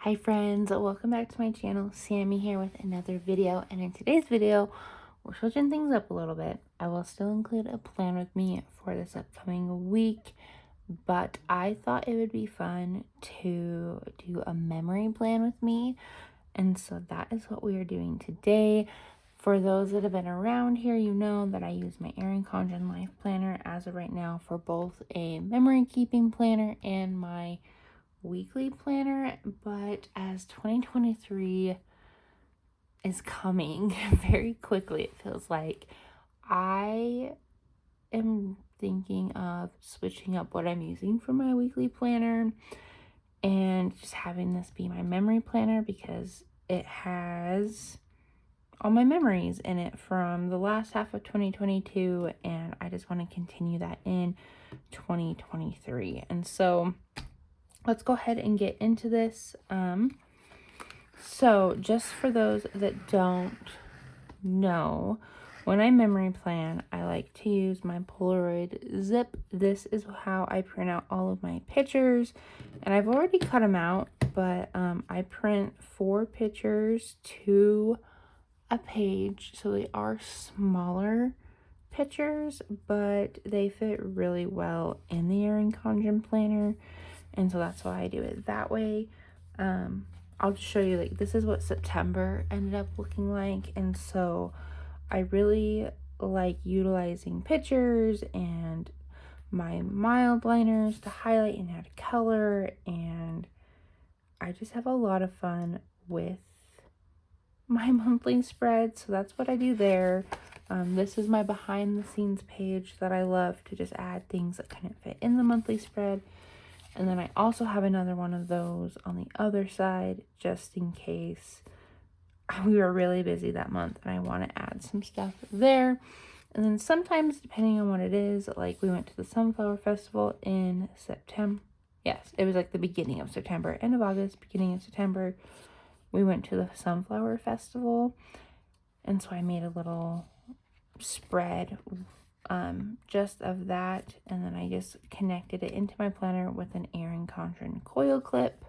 Hi friends, welcome back to my channel. Sammy here with another video, and in today's video we're switching things up a little bit. I will still include a plan with me for this upcoming week, but I thought it would be fun to do a memory plan with me, and so that is what we are doing today. For those that have been around here, you know that I use my Erin Condren Life Planner as of right now for both a memory keeping planner and my weekly planner. But as 2023 is coming very quickly, it feels like I am thinking of switching up what I'm using for my weekly planner and just having this be my memory planner, because it has all my memories in it from the last half of 2022, and I just want to continue that in 2023. And so let's go ahead and get into this. So just for those that don't know, when I memory plan, I like to use my Polaroid zip. This is how I print out all of my pictures, and I've already cut them out, but I print 4 pictures to a page, so they are smaller pictures, but they fit really well in the Erin Condren planner, and so that's why I do it that way. I'll just show you, like, this is what September ended up looking like, and so I really like utilizing pictures and my mild liners to highlight and add color, and I just have a lot of fun with my monthly spread, so that's what I do there. This is my behind the scenes page that I love to just add things that couldn't fit in the monthly spread. And then I also have another one of those on the other side, just in case we were really busy that month and I want to add some stuff there. And then sometimes, depending on what it is, like we went to the Sunflower Festival in September. Yes, it was like the beginning of September, end of August, beginning of September. We went to the Sunflower Festival, and so I made a little spread just of that, and then I just connected it into my planner with an Erin Condren coil clip.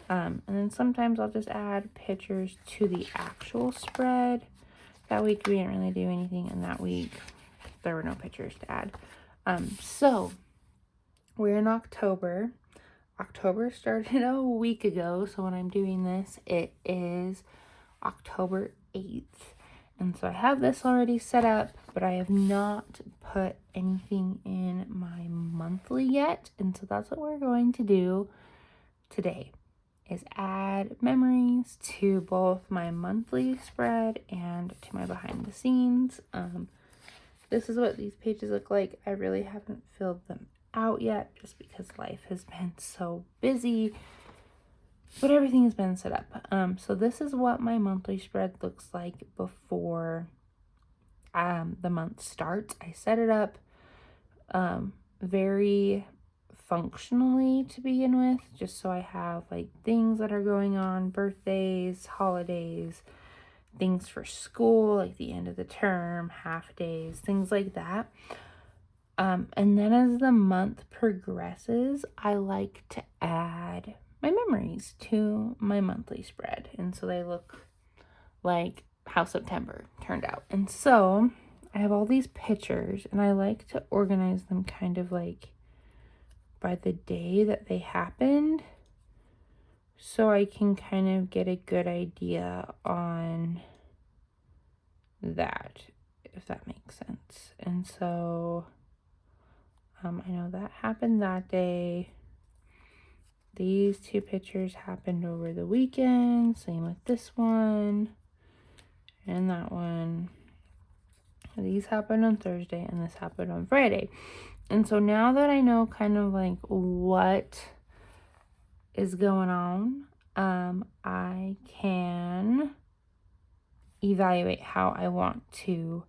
And then sometimes I'll just add pictures to the actual spread. That week we didn't really do anything, and that week there were no pictures to add. So we're in October. October started a week ago, so when I'm doing this, it is October 8th. And so I have this already set up, but I have not put anything in my monthly yet. And so that's what we're going to do today, is add memories to both my monthly spread and to my behind the scenes. This is what these pages look like. I really haven't filled them out yet just because life has been so busy, but everything has been set up. So this is what my monthly spread looks like before the month starts. I set it up very functionally to begin with, just so I have like things that are going on, birthdays, holidays, things for school, like the end of the term, half days, things like that. And then as the month progresses, I like to add my memories to my monthly spread. And so they look like how September turned out. And so I have all these pictures, and I like to organize them kind of like by the day that they happened, so I can kind of get a good idea on that, if that makes sense. And so I know that happened that day. These 2 pictures happened over the weekend. Same with this one and that one. These happened on Thursday and this happened on Friday. And so now that I know kind of like what is going on, I can evaluate how I want to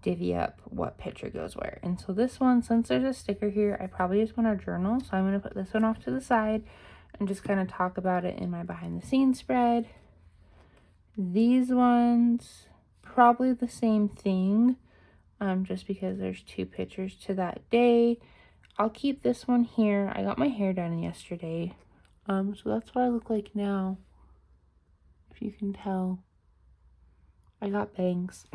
divvy up what picture goes where. And so this one, since there's a sticker here, I probably just want to journal, so I'm going to put this one off to the side and just kind of talk about it in my behind the scenes spread. These ones, probably the same thing, just because there's 2 pictures to that day. I'll keep this one here. I got my hair done yesterday. So that's what I look like now. If you can tell, I got bangs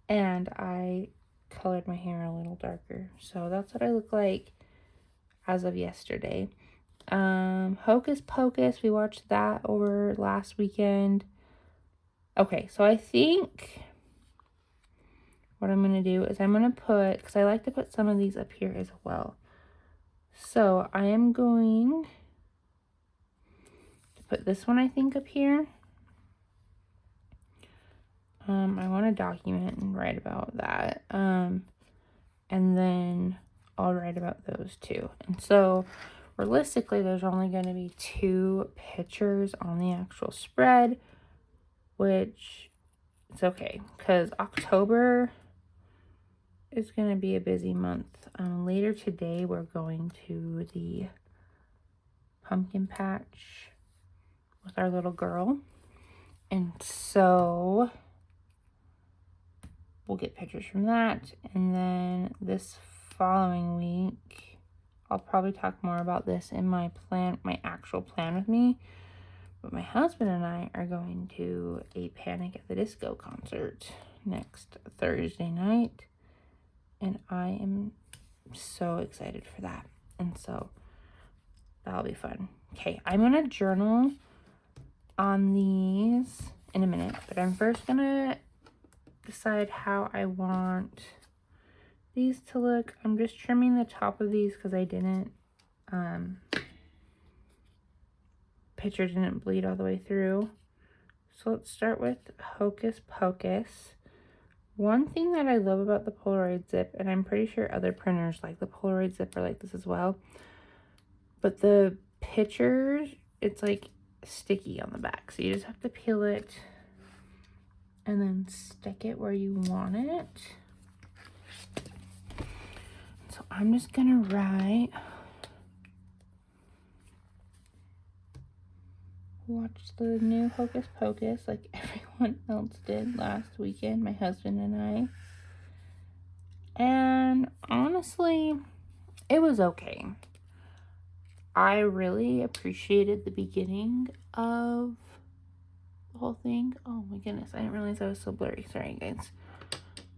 and I colored my hair a little darker. So that's what I look like as of yesterday. Hocus Pocus, we watched that over last weekend. Okay, so I think what I'm going to do is I'm going to put, because I like to put some of these up here as well. So I am going to put this one, I think, up here. I want to document and write about that. And then I'll write about those too. And so realistically, there's only going to be 2 pictures on the actual spread, which it's okay because October is going to be a busy month. Later today, we're going to the pumpkin patch with our little girl. And so we'll get pictures from that. And then this following week, I'll probably talk more about this in my plan, my actual plan with me. But my husband and I are going to a Panic at the Disco concert next Thursday night. And I am so excited for that. And so that'll be fun. Okay, I'm going to journal on these in a minute. But I'm first going to decide how I want these to look. I'm just trimming the top of these because I didn't, picture didn't bleed all the way through. So let's start with Hocus Pocus. One thing that I love about the Polaroid zip, and I'm pretty sure other printers like the Polaroid zip are like this as well, but the pictures, it's like sticky on the back. So you just have to peel it and then stick it where you want it. So I'm just gonna write, watch the new Hocus Pocus like everyone else did last weekend, my husband and I. And honestly, it was okay. I really appreciated the beginning of the whole thing. Oh my goodness, I didn't realize I was so blurry. Sorry, guys.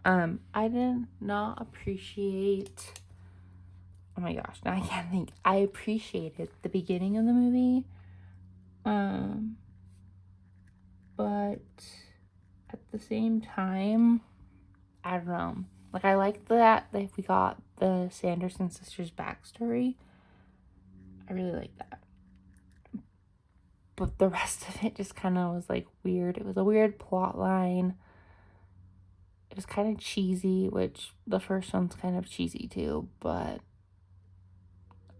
I did not appreciate, oh my gosh, now I can't think. I appreciated the beginning of the movie. But at the same time, I don't know. Like, I liked that we got the Sanderson sisters' backstory. I really like that. But the rest of it just kind of was like weird. It was a weird plot line. It was kind of cheesy, which the first one's kind of cheesy too, but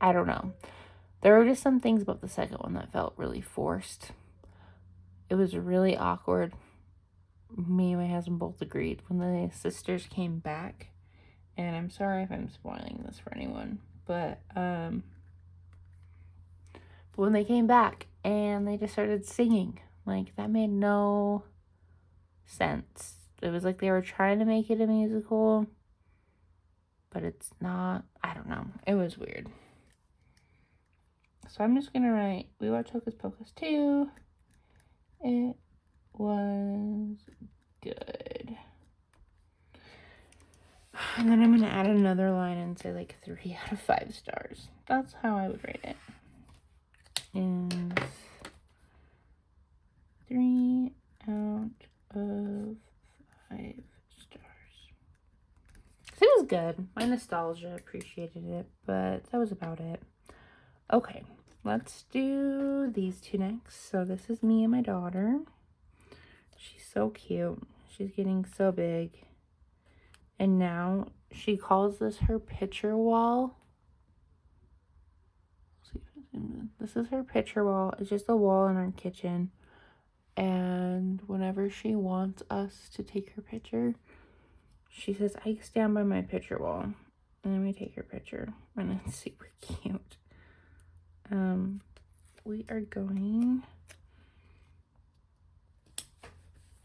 I don't know. There were just some things about the second one that felt really forced. It was really awkward. Me and my husband both agreed when the sisters came back. And I'm sorry if I'm spoiling this for anyone, but when they came back and they just started singing, like, that made no sense. It was like they were trying to make it a musical, but it's not. I don't know. It was weird. So I'm just gonna write, we watched Hocus Pocus 2. It was good. And then I'm gonna add another line and say like 3 out of 5 stars. That's how I would rate it. And 3 out of 5 stars. So it was good. My nostalgia appreciated it, but that was about it. Okay, let's do these 2 next. So this is me and my daughter. She's so cute. She's getting so big. And now she calls this her picture wall. This is her picture wall. It's just a wall in our kitchen. And whenever she wants us to take her picture, she says, I stand by my picture wall. And then we take her picture. And it's super cute. We are going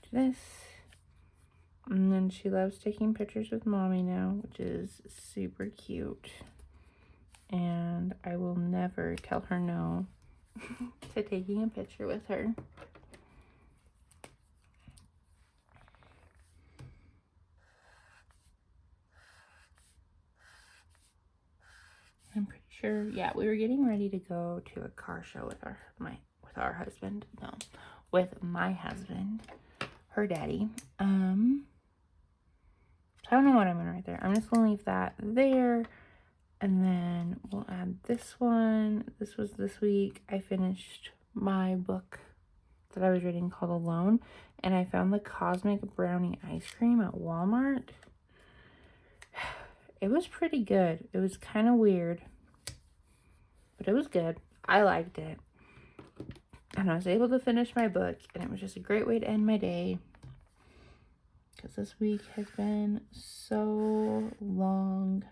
to this. And then she loves taking pictures with mommy now, which is super cute. And I will never tell her no to taking a picture with her. I'm pretty sure, yeah, we were getting ready to go to a car show with our husband. No, with my husband, her daddy. I don't know what I'm gonna write there. I'm just gonna leave that there. And then we'll add this one. This was this week. I finished my book that I was reading called Alone. And I found the Cosmic Brownie ice cream at Walmart. It was pretty good. It was kind of weird, but it was good. I liked it. And I was able to finish my book, and it was just a great way to end my day. Because this week has been so long.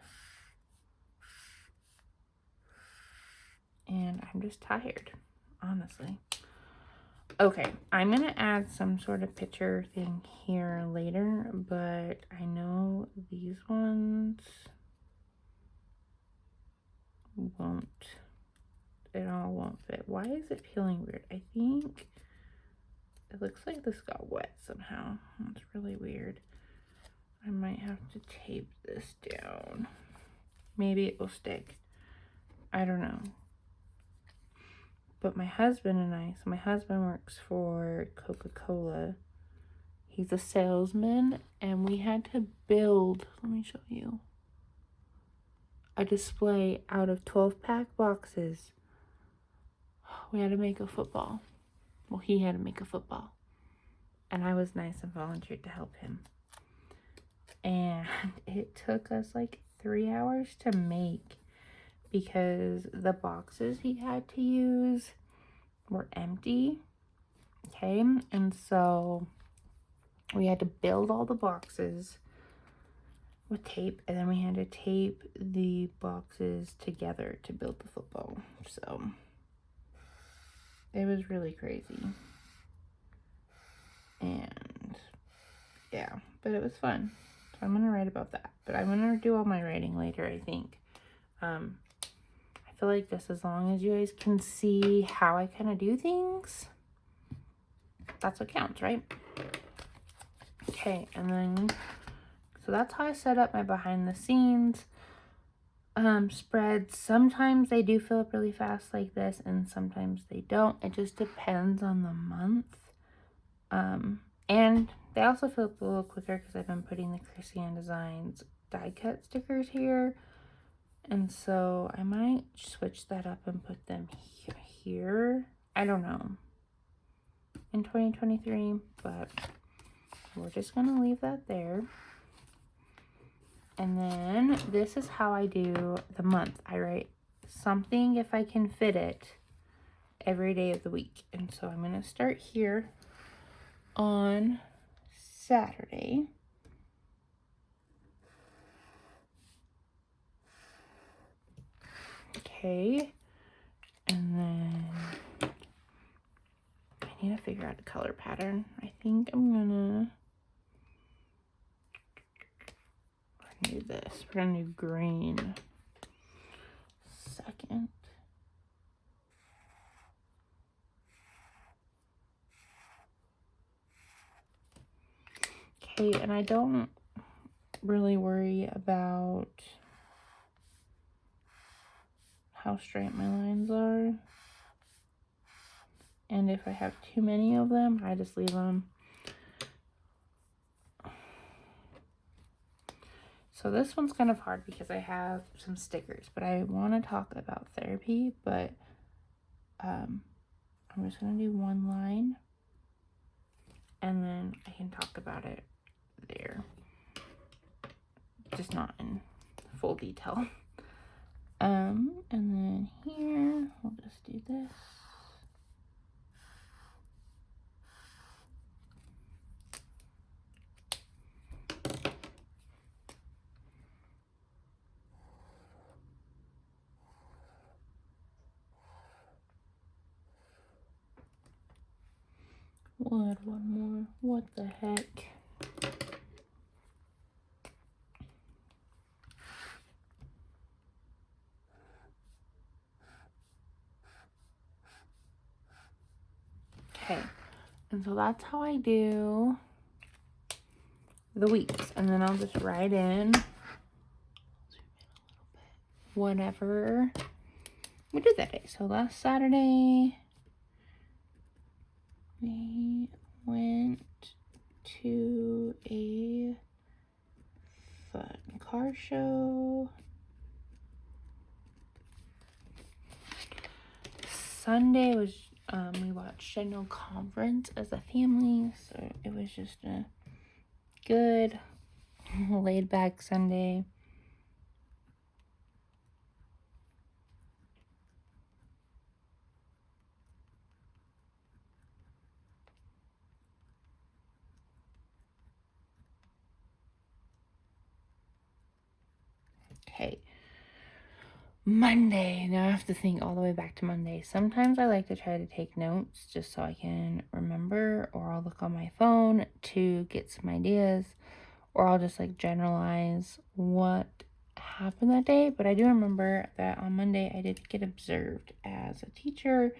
And I'm just tired, honestly. Okay, I'm going to add some sort of picture thing here later, but I know these ones won't, it all won't fit. Why is it peeling weird? I think it looks like this got wet somehow. That's really weird. I might have to tape this down. Maybe it will stick. I don't know. But my husband and I, so my husband works for Coca-Cola. He's a salesman, and we had to build, let me show you, a display out of 12-pack boxes. We had to make a football. Well, he had to make a football. And I was nice and volunteered to help him. And it took us like 3 hours to make, because the boxes he had to use were empty. Okay, and so we had to build all the boxes with tape, and then we had to tape the boxes together to build the football. So it was really crazy. And yeah, but it was fun. So I'm gonna write about that, but I'm gonna do all my writing later, I think. I feel like just as long as you guys can see how I kind of do things, that's what counts, right? Okay, and then, so that's how I set up my behind the scenes spreads. Sometimes they do fill up really fast like this, and sometimes they don't. It just depends on the month. And they also fill up a little quicker because I've been putting the Christian Designs die cut stickers here. And so I might switch that up and put them here. I don't know. In 2023, but we're just going to leave that there. And then this is how I do the month. I write something, if I can fit it, every day of the week. And so I'm going to start here on Saturday. Okay. And then I need to figure out a color pattern. I think I'm gonna do this. We're gonna do green second. Okay, and I don't really worry about how straight my lines are. And if I have too many of them, I just leave them. So this one's kind of hard because I have some stickers, but I want to talk about therapy, but I'm just going to do one line, and then I can talk about it there, just not in full detail. And then here, we'll just do this. We'll add one more. What the heck? Okay, and so that's how I do the weeks, and then I'll just write in whatever we did that day. So last Saturday, we went to a fun car show. Sunday was, we watched Erin Conference as a family, so it was just a good, laid back Sunday. Okay. Monday. Now I have to think all the way back to Monday. Sometimes I like to try to take notes just so I can remember, or I'll look on my phone to get some ideas, or I'll just like generalize what happened that day. But I do remember that on Monday I did get observed as a teacher.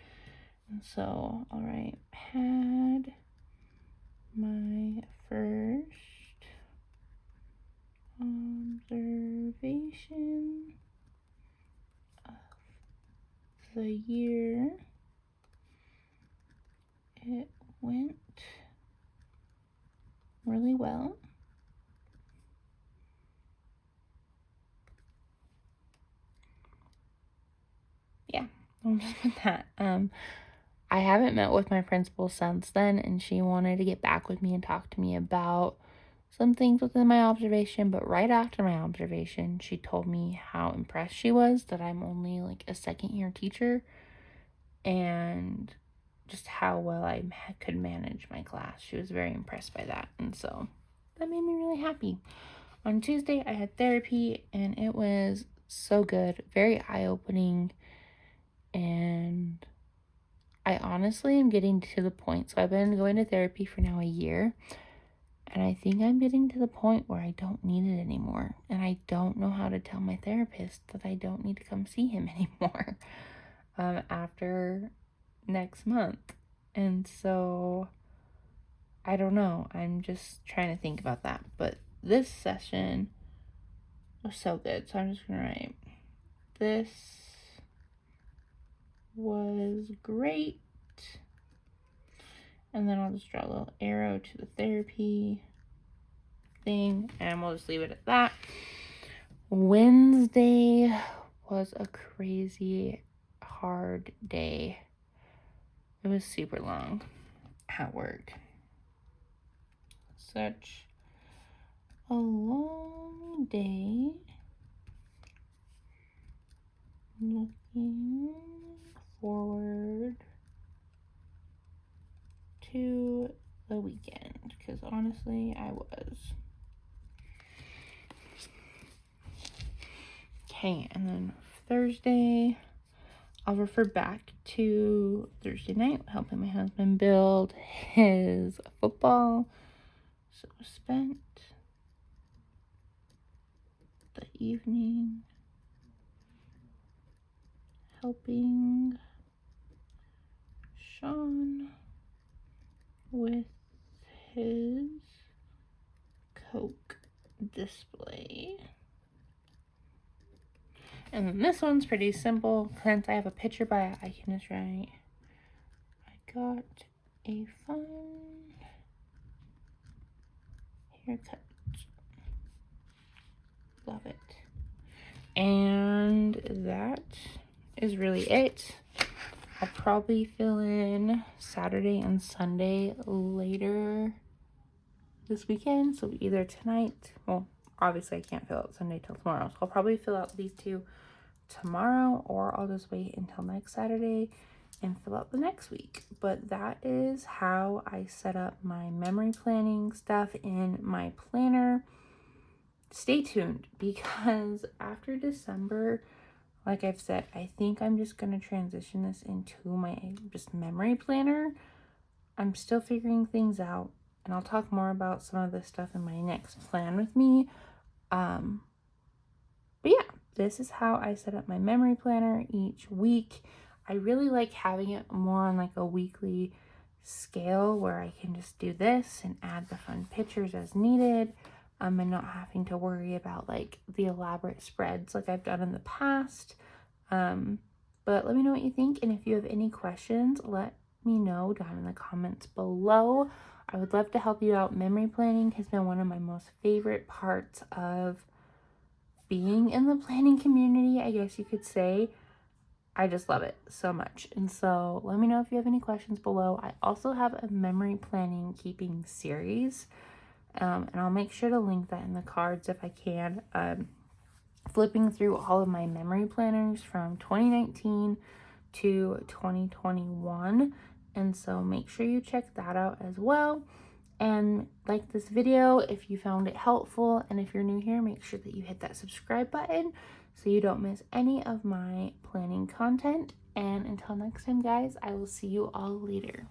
And so, all right, had my first observation of the year. It went really well. Yeah, I'll just put that. I haven't met with my principal since then, and she wanted to get back with me and talk to me about some things within my observation. But right after my observation, she told me how impressed she was that I'm only like a second-year teacher, and just how well I could manage my class. She was very impressed by that, and so that made me really happy. On Tuesday, I had therapy, and it was so good, very eye-opening, and I honestly am getting to the point. So I've been going to therapy for now a year, and I think I'm getting to the point where I don't need it anymore, and I don't know how to tell my therapist that I don't need to come see him anymore after next month. And so I don't know. I'm just trying to think about that. But this session was so good. So I'm just going to write, this was great. And then I'll just draw a little arrow to the therapy thing. And we'll just leave it at that. Wednesday was a crazy hard day. It was super long at work. Such a long day. Looking forward to the weekend, because honestly, I was. Okay, and then Thursday, I'll refer back to Thursday night, helping my husband build his football. So spent the evening helping Sean with his Coke display. And then this one's pretty simple. Since I have a picture by it, I can just write, I got a fun haircut. Love it. And that is really it. I'll probably fill in Saturday and Sunday later this weekend. So either tonight, well, obviously I can't fill out Sunday till tomorrow. So I'll probably fill out these two tomorrow, or I'll just wait until next Saturday and fill out the next week. But that is how I set up my memory planning stuff in my planner. Stay tuned, because after December, like I've said, I think I'm just going to transition this into my just memory planner. I'm still figuring things out, and I'll talk more about some of this stuff in my next plan with me. But yeah, this is how I set up my memory planner each week. I really like having it more on like a weekly scale where I can just do this and add the fun pictures as needed, and not having to worry about like the elaborate spreads like I've done in the past. But let me know what you think, and if you have any questions, let me know down in the comments below. I would love to help you out. Memory planning has been one of my most favorite parts of being in the planning community, I guess you could say. I just love it so much. And so let me know if you have any questions below. I also have a memory planning keeping series, and I'll make sure to link that in the cards if I can. Flipping through all of my memory planners from 2019 to 2021. And so make sure you check that out as well. And like this video if you found it helpful. And if you're new here, make sure that you hit that subscribe button so you don't miss any of my planning content. And until next time, guys, I will see you all later.